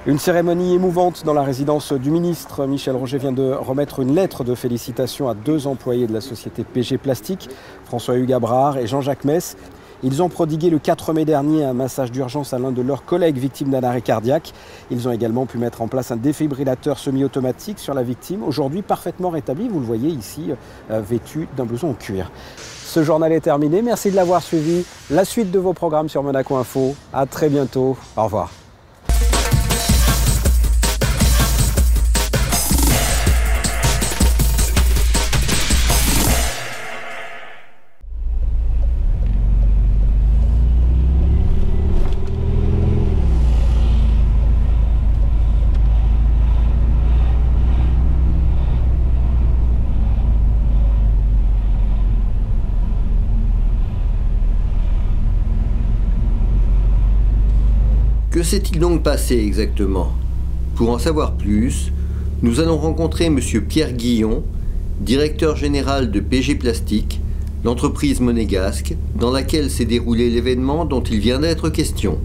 Une cérémonie émouvante dans la résidence du ministre. Michel Roger vient de remettre une lettre de félicitations à 2 employés de la société PG Plastique, François-Hugues Abrard et Jean-Jacques Mess. Ils ont prodigué le 4 mai dernier un massage d'urgence à l'un de leurs collègues victimes d'un arrêt cardiaque. Ils ont également pu mettre en place un défibrillateur semi-automatique sur la victime, aujourd'hui parfaitement rétabli, vous le voyez ici, vêtu d'un blouson en cuir. Ce journal est terminé, merci de l'avoir suivi. La suite de vos programmes sur Monaco Info. À très bientôt, au revoir. Que s'est-il donc passé exactement? Pour en savoir plus, nous allons rencontrer M. Pierre Guillon, directeur général de PG Plastique, l'entreprise monégasque dans laquelle s'est déroulé l'événement dont il vient d'être question.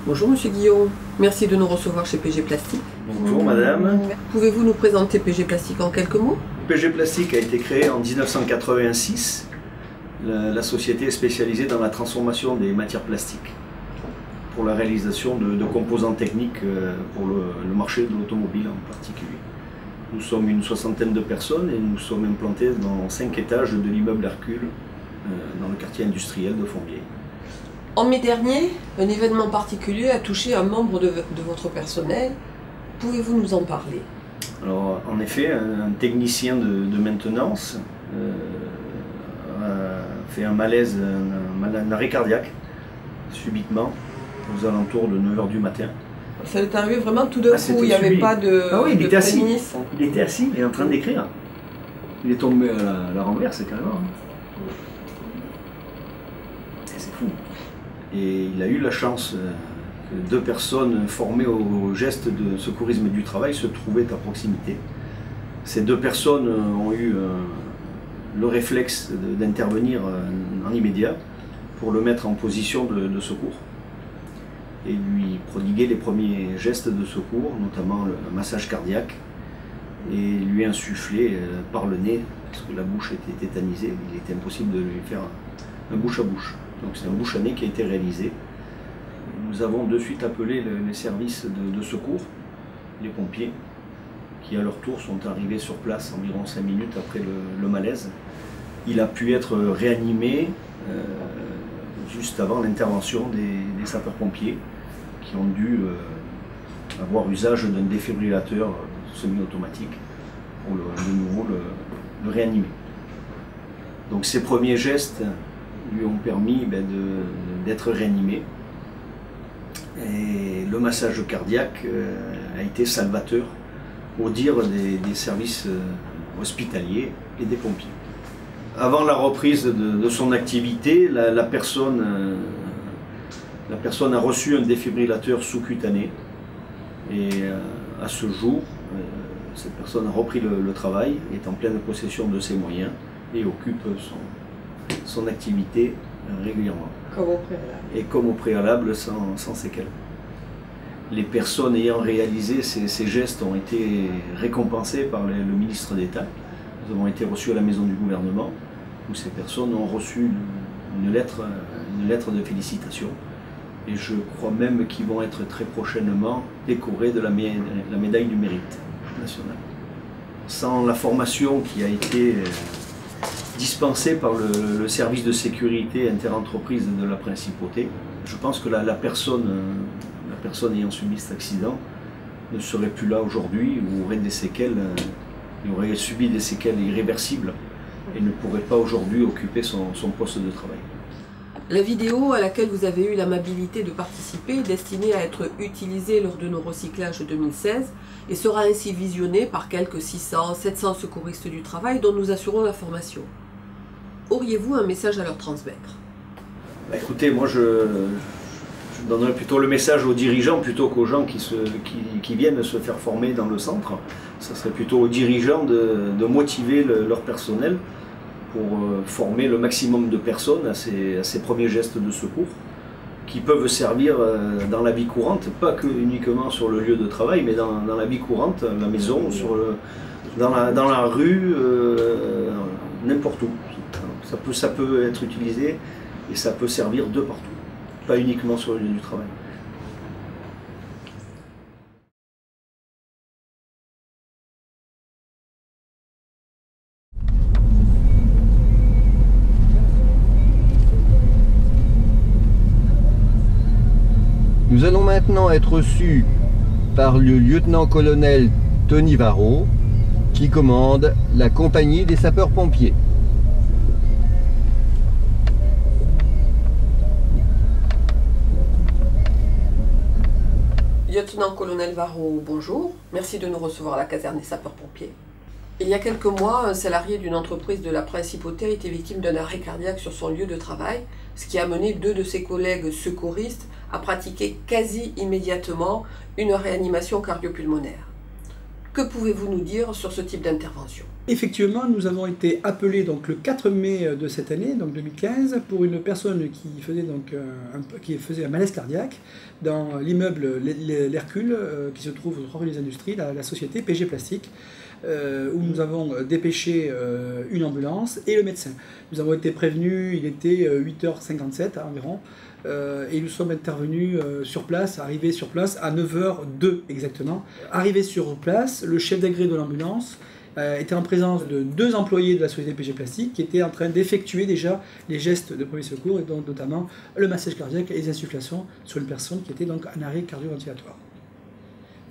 Bonjour Monsieur Guillon, merci de nous recevoir chez PG Plastique. Bonjour madame. Pouvez-vous nous présenter PG Plastique en quelques mots? PG Plastique a été créé en 1986. La société est spécialisée dans la transformation des matières plastiques pour la réalisation de composants techniques pour le marché de l'automobile en particulier. Nous sommes une 60aine de personnes et nous sommes implantés dans 5 étages de l'immeuble Hercule dans le quartier industriel de Fontvier. En mai dernier, un événement particulier a touché un membre de votre personnel. Pouvez-vous nous en parler? Alors, en effet, un technicien de maintenance a fait un malaise, un arrêt cardiaque, subitement, aux alentours de 9 h du matin. Ça est arrivé vraiment tout d'un coup, il n'y avait pas de il était assis. prémisse. Il était assis, il est en train d'écrire. Il est tombé à la renverse, carrément. C'est fou. Et il a eu la chance que 2 personnes formées au geste de secourisme du travail se trouvaient à proximité. Ces 2 personnes ont eu le réflexe d'intervenir en immédiat pour le mettre en position de secours et lui prodiguer les premiers gestes de secours, notamment le massage cardiaque, et lui insuffler par le nez, parce que la bouche était tétanisée, il était impossible de lui faire un bouche à bouche. Donc c'est un bouche à nez qui a été réalisé. Nous avons de suite appelé les services de secours, les pompiers, qui à leur tour sont arrivés sur place environ 5 minutes après le malaise. Il a pu être réanimé juste avant l'intervention des sapeurs-pompiers qui ont dû avoir usage d'un défibrillateur semi-automatique pour de nouveau le réanimer. Donc ces premiers gestes lui ont permis d'être réanimé. Et le massage cardiaque a été salvateur au dire des services hospitaliers et des pompiers. Avant la reprise de son activité, la personne a reçu un défibrillateur sous-cutané et à ce jour, cette personne a repris le travail, est en pleine possession de ses moyens et occupe son activité régulièrement. Comme au préalable. Et comme au préalable, sans séquelles. Les personnes ayant réalisé ces gestes ont été récompensées par le ministre d'État. Nous avons été reçus à la maison du gouvernement, où ces personnes ont reçu une lettre de félicitations. Et je crois même qu'ils vont être très prochainement décorés de la médaille du mérite national. Sans la formation qui a été dispensée par le service de sécurité interentreprise de la Principauté, je pense que la personne ayant subi cet accident ne serait plus là aujourd'hui, ou aurait des séquelles, il aurait subi des séquelles irréversibles et ne pourrait pas aujourd'hui occuper son poste de travail. La vidéo à laquelle vous avez eu l'amabilité de participer est destinée à être utilisée lors de nos recyclages 2016 et sera ainsi visionnée par quelques 600-700 secouristes du travail dont nous assurons la formation. Auriez-vous un message à leur transmettre? Écoutez, moi je Je donnerais plutôt le message aux dirigeants plutôt qu'aux gens qui viennent se faire former dans le centre. Ça serait plutôt aux dirigeants de motiver leur personnel pour former le maximum de personnes à ces premiers gestes de secours qui peuvent servir dans la vie courante, pas que uniquement sur le lieu de travail, mais dans la vie courante, à la maison, dans la rue, n'importe où. Ça peut être utilisé et ça peut servir de partout, pas uniquement sur le lieu du travail. Nous allons maintenant être reçus par le lieutenant-colonel Tony Varro, qui commande la compagnie des sapeurs-pompiers. Lieutenant-colonel Varro, bonjour. Merci de nous recevoir à la caserne des sapeurs-pompiers. Il y a quelques mois, un salarié d'une entreprise de la Principauté a été victime d'un arrêt cardiaque sur son lieu de travail, ce qui a mené 2 de ses collègues secouristes à pratiquer quasi immédiatement une réanimation cardiopulmonaire. Que pouvez-vous nous dire sur ce type d'intervention? Effectivement, nous avons été appelés donc, le 4 mai de cette année, donc 2015, pour une personne qui faisait un malaise cardiaque dans l'immeuble l'Hercule qui se trouve au 3 rue des Industries, la société PG Plastique, où nous avons dépêché une ambulance et le médecin. Nous avons été prévenus, il était 8h57 environ, et nous sommes intervenus sur place, arrivés sur place à 9h02 exactement. Arrivé sur place, le chef d'agré de l'ambulance était en présence de 2 employés de la société PG Plastique qui étaient en train d'effectuer déjà les gestes de premier secours, et donc notamment le massage cardiaque et les insufflations sur une personne qui était donc en arrêt cardio-ventilatoire.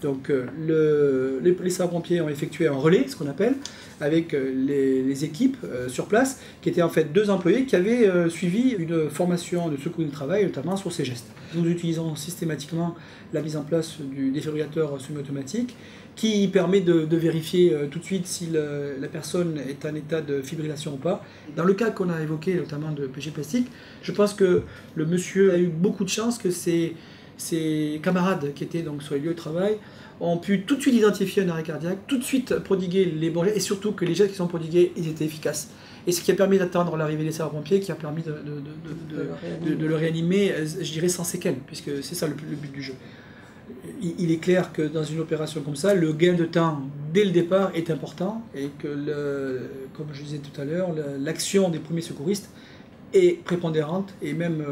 Donc les sapeurs-pompiers ont effectué un relais, ce qu'on appelle, avec les équipes sur place, qui étaient en fait 2 employés qui avaient suivi une formation de secours du travail, notamment sur ces gestes. Nous utilisons systématiquement la mise en place du défibrillateur semi-automatique, qui permet de vérifier tout de suite si la personne est en état de fibrillation ou pas. Dans le cas qu'on a évoqué, notamment de PG Plastique, je pense que le monsieur a eu beaucoup de chance que ses camarades qui étaient donc sur les lieux de travail ont pu tout de suite identifier un arrêt cardiaque, tout de suite prodiguer les bons gestes, et surtout que les gestes qui sont prodigués, ils étaient efficaces. Et ce qui a permis d'attendre l'arrivée des sapeurs-pompiers, qui a permis de le réanimer, je dirais sans séquelles, puisque c'est ça le but du jeu. Il est clair que dans une opération comme ça, le gain de temps dès le départ est important, et que, comme je disais tout à l'heure, l'action des premiers secouristes est prépondérante, et même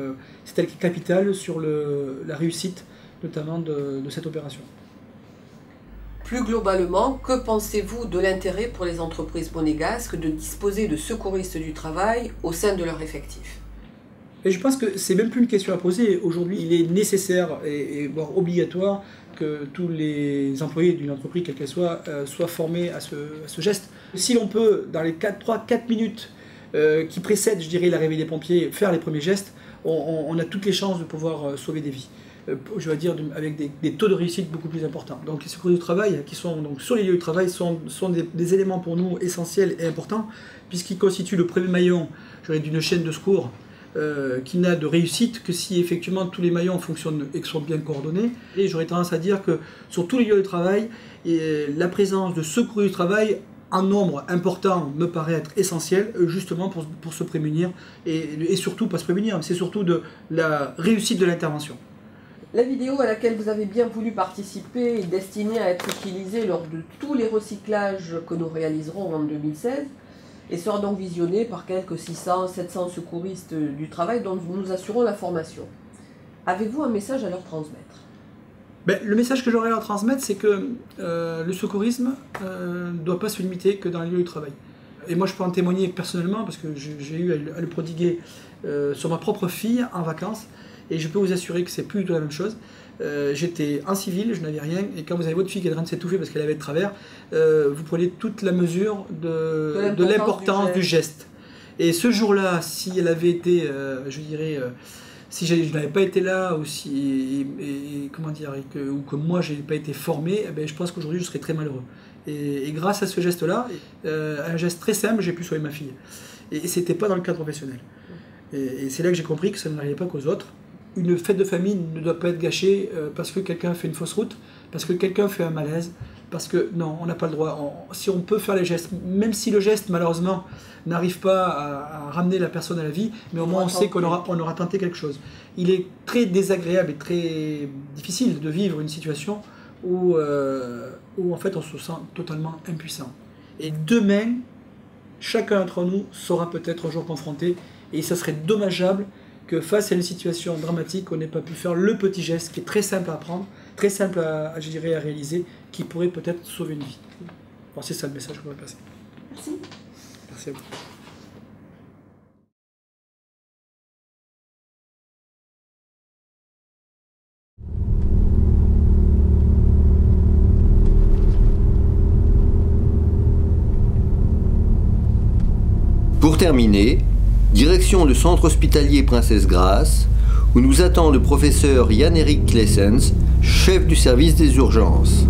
c'est elle qui est capitale sur la réussite notamment de cette opération. Plus globalement, que pensez-vous de l'intérêt pour les entreprises monégasques de disposer de secouristes du travail au sein de leur effectif? Et je pense que c'est même plus une question à poser. Aujourd'hui, il est nécessaire et voire obligatoire que tous les employés d'une entreprise, quelle qu'elle soit, soient formés à ce geste. Si l'on peut, dans les 3-4 minutes qui précèdent, je dirais, l'arrivée des pompiers, faire les premiers gestes, on a toutes les chances de pouvoir sauver des vies. Je vais dire avec des taux de réussite beaucoup plus importants. Donc les secouristes du travail qui sont donc sur les lieux de travail sont des éléments pour nous essentiels et importants, puisqu'ils constituent le premier maillon d'une chaîne de secours qui n'a de réussite que si effectivement tous les maillons fonctionnent et sont bien coordonnés. Et j'aurais tendance à dire que sur tous les lieux de travail, la présence de secouristes du travail en nombre important me paraît être essentiel, justement pour se prémunir, et surtout pas se prémunir, c'est surtout de la réussite de l'intervention. La vidéo à laquelle vous avez bien voulu participer est destinée à être utilisée lors de tous les recyclages que nous réaliserons en 2016 et sera donc visionnée par quelques 600-700 secouristes du travail dont nous assurons la formation. Avez-vous un message à leur transmettre? Le message que j'aurais à leur transmettre, c'est que le secourisme ne doit pas se limiter que dans les lieux de travail. Et moi je peux en témoigner personnellement parce que j'ai eu à le prodiguer sur ma propre fille en vacances. Et je peux vous assurer que c'est plus du tout la même chose. J'étais en civil, je n'avais rien, et quand vous avez votre fille qui est en train de s'étouffer parce qu'elle avait de travers, vous prenez toute la mesure de l'importance du geste. Et ce jour-là, si elle avait été, je dirais, si je n'avais pas été là, ou que moi je n'ai pas été formé, je pense qu'aujourd'hui je serais très malheureux. Et grâce à ce geste-là, un geste très simple, j'ai pu sauver ma fille. Et ce n'était pas dans le cadre professionnel. Et c'est là que j'ai compris que ça n'arrivait pas qu'aux autres. une fête de famille ne doit pas être gâchée parce que quelqu'un fait une fausse route, parce que quelqu'un fait un malaise, parce que non, on n'a pas le droit. Si on peut faire les gestes, même si le geste malheureusement n'arrive pas à ramener la personne à la vie, mais au moins on sait qu'on aura tenté quelque chose. Il est très désagréable et très difficile de vivre une situation où en fait on se sent totalement impuissant. Et demain, chacun d'entre nous sera peut-être un jour confronté, et ça serait dommageable que face à une situation dramatique, on n'ait pas pu faire le petit geste qui est très simple à prendre, très simple à réaliser, qui pourrait peut-être sauver une vie. Bon, c'est ça le message que je voudrais passer. Merci. Merci à vous. Pour terminer, direction le centre hospitalier Princesse Grace, où nous attend le professeur Jan-Erik Klessens, chef du service des urgences.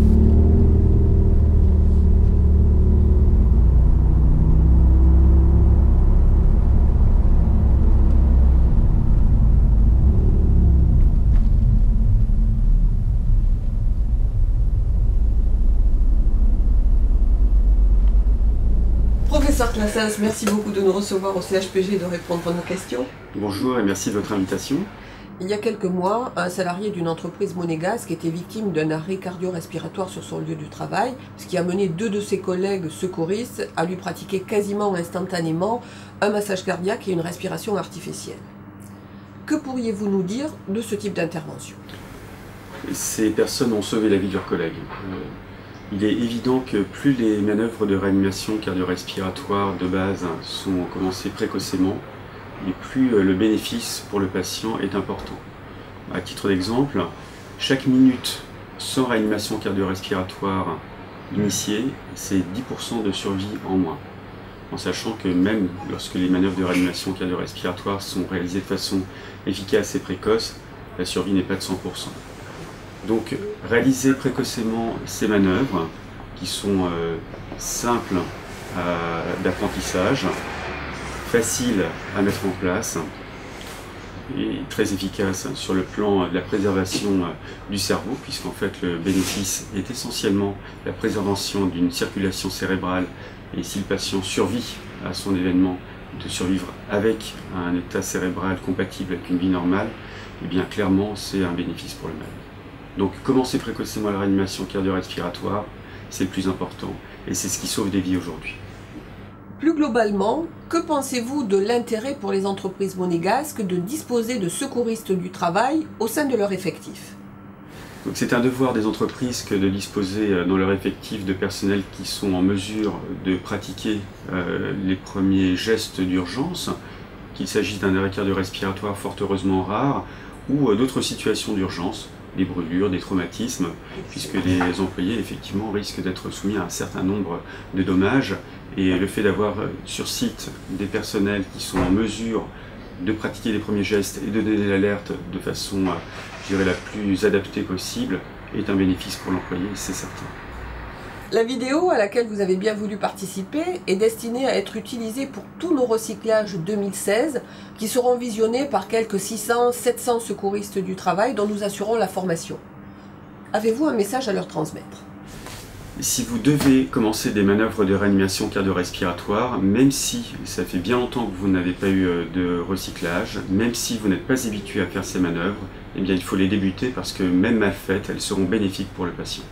Professeur Klessens, merci beaucoup de nous recevoir au CHPG et de répondre à nos questions. Bonjour et merci de votre invitation. Il y a quelques mois, un salarié d'une entreprise monégasque était victime d'un arrêt cardio-respiratoire sur son lieu de travail, ce qui a mené 2 de ses collègues secouristes à lui pratiquer quasiment instantanément un massage cardiaque et une respiration artificielle. Que pourriez-vous nous dire de ce type d'intervention? Ces personnes ont sauvé la vie de leurs collègues. Il est évident que plus les manœuvres de réanimation cardio-respiratoire de base sont commencées précocement, et plus le bénéfice pour le patient est important. À titre d'exemple, chaque minute sans réanimation cardio-respiratoire initiée, c'est 10% de survie en moins. En sachant que même lorsque les manœuvres de réanimation cardio-respiratoire sont réalisées de façon efficace et précoce, la survie n'est pas de 100%. Donc réaliser précocement ces manœuvres, qui sont simples d'apprentissage, faciles à mettre en place et très efficaces sur le plan de la préservation du cerveau, puisqu'en fait le bénéfice est essentiellement la préservation d'une circulation cérébrale, et si le patient survit à son événement, de survivre avec un état cérébral compatible avec une vie normale, et bien clairement c'est un bénéfice pour le malade. Donc commencer précocement la réanimation cardio-respiratoire, c'est le plus important, et c'est ce qui sauve des vies aujourd'hui. Plus globalement, que pensez-vous de l'intérêt pour les entreprises monégasques de disposer de secouristes du travail au sein de leur effectif? C'est un devoir des entreprises que de disposer dans leur effectif de personnel qui sont en mesure de pratiquer les premiers gestes d'urgence, qu'il s'agisse d'un arrêt cardio-respiratoire fort heureusement rare, ou d'autres situations d'urgence, des brûlures, des traumatismes, puisque les employés effectivement risquent d'être soumis à un certain nombre de dommages, et le fait d'avoir sur site des personnels qui sont en mesure de pratiquer les premiers gestes et de donner l'alerte de façon, je dirais, la plus adaptée possible est un bénéfice pour l'employé, c'est certain. La vidéo à laquelle vous avez bien voulu participer est destinée à être utilisée pour tous nos recyclages 2016 qui seront visionnés par quelques 600-700 secouristes du travail dont nous assurons la formation. Avez-vous un message à leur transmettre? Si vous devez commencer des manœuvres de réanimation cardio-respiratoire, même si ça fait bien longtemps que vous n'avez pas eu de recyclage, même si vous n'êtes pas habitué à faire ces manœuvres, eh bien il faut les débuter parce que même mal faites, elles seront bénéfiques pour le patient.